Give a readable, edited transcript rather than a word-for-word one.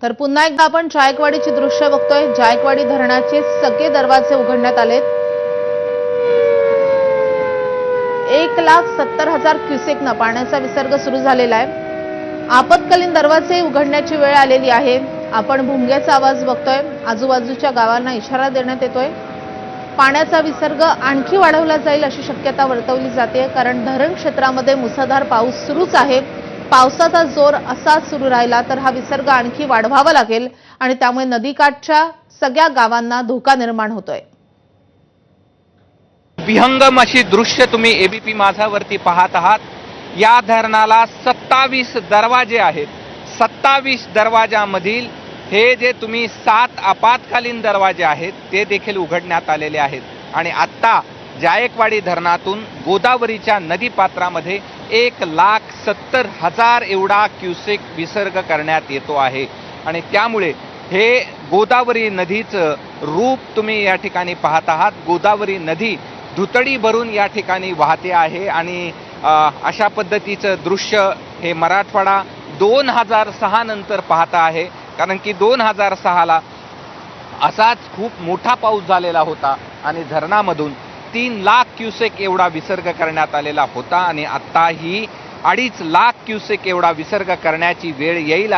तर पुन्हा एकदा आपण जायकवाडीची दृश्य बघतोय। जायकवाडी धरणाचे सगळे दरवाजे उघडण्यात आलेत। 1,70,000 क्युसेकनं पाण्याचा विसर्ग सुरू झालेला आहे। आपत्कालीन दरवाजे उघडण्याची वेळ आलेली आहे। आपण भुंग्याचा आवाज बघतोय। आजूबाजूच्या गावांना इशारा देण्यात येतोय। पाण्याचा विसर्ग आणखी वाढवला जाईल अशी शक्यता वर्तवली जाते, कारण धरण क्षेत्रामध्ये मुसळधार पाऊस सुरूच आहे। पावसाचा जोर असाच सुरू राहिला तर हा विसर्ग आणखी वाढवावा लागेल आणि त्यामुळे नदीकाठच्या सगळ्या गावांना धोका निर्माण होतोय। विहंगम अशी दृश्य तुम्ही एबीपी माझावरती पाहत आहात। या धरणाला 27 दरवाजे आहेत। 27 दरवाजामधील हे जे तुम्ही 7 आपत्कालीन दरवाजे आहेत ते देखील उघडण्यात आलेले आहेत आणि आता जायकवाडी धरणातून गोदावरीच्या नदीपात्रामध्ये 1,70,000 एवढा क्युसेक विसर्ग करण्यात येतो आहे आणि त्यामुळे हे गोदावरी नदीचं रूप तुम्ही या ठिकाणी पाहत आहात। गोदावरी नदी दुतडी भरून या ठिकाणी वाहते आहे आणि अशा पद्धतीचं दृश्य हे मराठवाडा 2006 नंतर पाहता आहे, कारण की 2006ला असाच खूप मोठा पाऊस झालेला होता आणि धरणामधून 3 लाख क्युसेक एवढा विसर्ग करण्यात आलेला होता आणि आता ही 2.5 लाख क्युसेक एवढा विसर्ग करण्याची वेळ येईल।